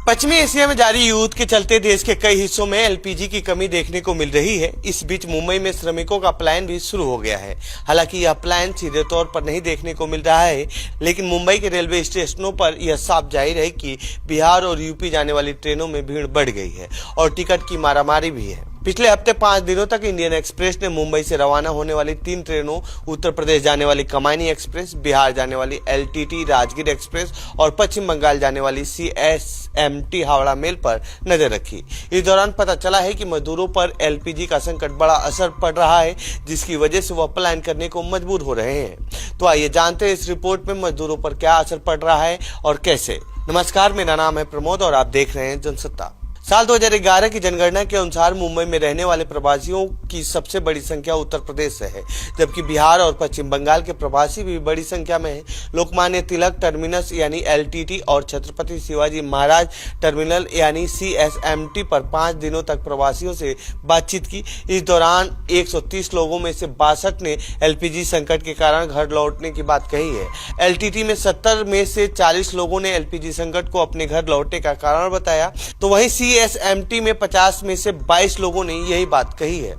पश्चिमी एशिया में जारी युद्ध के चलते देश के कई हिस्सों में एलपीजी की कमी देखने को मिल रही है। इस बीच मुंबई में श्रमिकों का पलायन भी शुरू हो गया है। हालांकि यह पलायन सीधे तौर पर नहीं देखने को मिल रहा है, लेकिन मुंबई के रेलवे स्टेशनों पर यह साफ जाहिर है कि बिहार और यूपी जाने वाली ट्रेनों में भीड़ बढ़ गई है और टिकट की मारामारी भी है। पिछले हफ्ते 5 दिनों तक इंडियन एक्सप्रेस ने मुंबई से रवाना होने वाली 3 ट्रेनों, उत्तर प्रदेश जाने वाली कमायनी एक्सप्रेस, बिहार जाने वाली एलटीटी राजगीर एक्सप्रेस और पश्चिम बंगाल जाने वाली सीएसएमटी हावड़ा मेल पर नजर रखी। इस दौरान पता चला है कि मजदूरों पर एलपीजी का संकट बड़ा असर पड़ रहा है, जिसकी वजह से वह पलायन करने को मजबूर हो रहे हैं। तो आइए जानते हैं इस रिपोर्ट में मजदूरों पर क्या असर पड़ रहा है और कैसे। नमस्कार, मेरा नाम है प्रमोद और आप देख रहे हैं जनसत्ता। साल 2011 की जनगणना के अनुसार मुंबई में रहने वाले प्रवासियों की सबसे बड़ी संख्या उत्तर प्रदेश से है, जबकि बिहार और पश्चिम बंगाल के प्रवासी भी बड़ी संख्या में हैं। लोकमान्य तिलक टर्मिनस यानी एलटीटी और छत्रपति शिवाजी महाराज टर्मिनल यानी सीएसएमटी पर 5 दिनों तक प्रवासियों से बातचीत की। इस दौरान 130 लोगों में से 62 ने एलपीजी संकट के कारण घर लौटने की बात कही है। एलटीटी में 70 में से 40 लोगों ने एलपीजी संकट को अपने घर लौटने का कारण बताया, तो वहीं सीएसएमटी में 50 में से 22 लोगों ने यही बात कही है।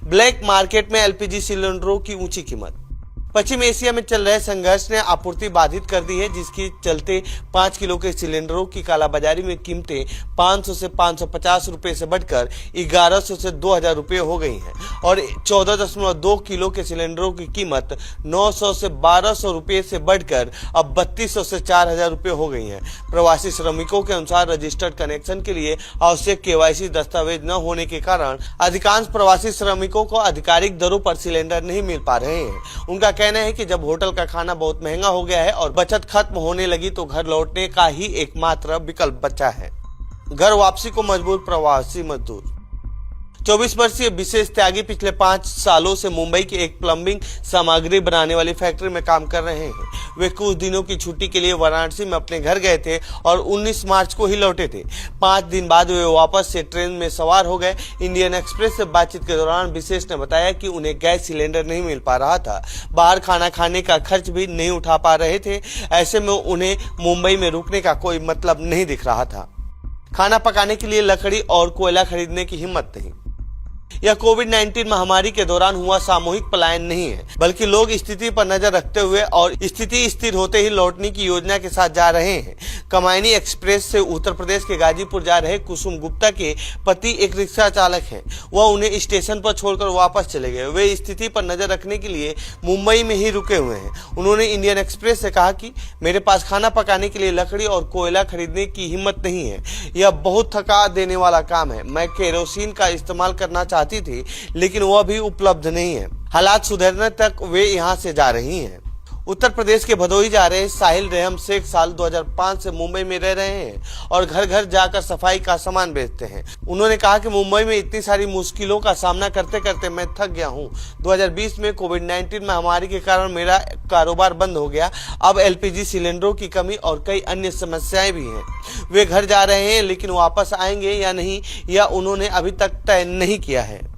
ब्लैक मार्केट में एलपीजी सिलेंडरों की ऊंची कीमत। पश्चिम एशिया में चल रहे संघर्ष ने आपूर्ति बाधित कर दी है, जिसके चलते 5 किलो के सिलेंडरों की कालाबाजारी में कीमतें 500 से 550 रुपए से बढ़कर 1100 से 2000 रुपए हो गई हैं और 14.2 किलो के सिलेंडरों की कीमत 900 से 1200 रुपए से बढ़कर अब 3200 से 4000 रुपए हो गई है। प्रवासी श्रमिकों के अनुसार रजिस्टर्ड कनेक्शन के लिए आवश्यक केवाईसी दस्तावेज न होने के कारण अधिकांश प्रवासी श्रमिकों को आधिकारिक दरों पर सिलेंडर नहीं मिल पा रहे हैं। उनका कहना है कि जब होटल का खाना बहुत महंगा हो गया है और बचत खत्म होने लगी तो घर लौटने का ही एकमात्र विकल्प बचा है। घर वापसी को मजबूर प्रवासी मजदूर। 24 वर्षीय विशेष त्यागी पिछले 5 सालों से मुंबई की एक प्लम्बिंग सामग्री बनाने वाली फैक्ट्री में काम कर रहे हैं। वे कुछ दिनों की छुट्टी के लिए वाराणसी में अपने घर गए थे और 19 मार्च को ही लौटे थे। 5 दिन बाद वे वापस से ट्रेन में सवार हो गए। इंडियन एक्सप्रेस से बातचीत के दौरान विशेष ने बताया कि उन्हें गैस सिलेंडर नहीं मिल पा रहा था, बाहर खाना खाने का खर्च भी नहीं उठा पा रहे थे। ऐसे में उन्हें मुंबई में रुकने का कोई मतलब नहीं दिख रहा था। खाना पकाने के लिए लकड़ी और कोयला खरीदने की हिम्मत नहीं। यह कोविड-19 महामारी के दौरान हुआ सामूहिक पलायन नहीं है, बल्कि लोग स्थिति पर नजर रखते हुए और स्थिति स्थिर होते ही लौटने की योजना के साथ जा रहे हैं। कमायनी एक्सप्रेस से उत्तर प्रदेश के गाजीपुर जा रहे कुसुम गुप्ता के पति एक रिक्शा चालक हैं। वह उन्हें स्टेशन पर छोड़कर वापस चले गए। वे स्थिति पर नजर रखने के लिए मुंबई में ही रुके हुए हैं। उन्होंने इंडियन एक्सप्रेस से कहा कि मेरे पास खाना पकाने के लिए लकड़ी और कोयला खरीदने की हिम्मत नहीं है। यह बहुत थका देने वाला काम है। मैं केरोसिन का इस्तेमाल करना चाहती थी, लेकिन वह भी उपलब्ध नहीं है। हालात सुधरने तक वे यहाँ से जा रही हैं। उत्तर प्रदेश के भदोही जा रहे साहिल रेहम शेख साल 2005 से मुंबई में रह रहे हैं और घर घर जाकर सफाई का सामान बेचते हैं। उन्होंने कहा कि मुंबई में इतनी सारी मुश्किलों का सामना करते करते मैं थक गया हूं। 2020 में कोविड-19 महामारी के कारण मेरा कारोबार बंद हो गया। अब एलपीजी सिलेंडरों की कमी और कई अन्य समस्याएं भी हैं। वे घर जा रहे हैं, लेकिन वापस आएंगे या नहीं, यह उन्होंने अभी तक तय नहीं किया है।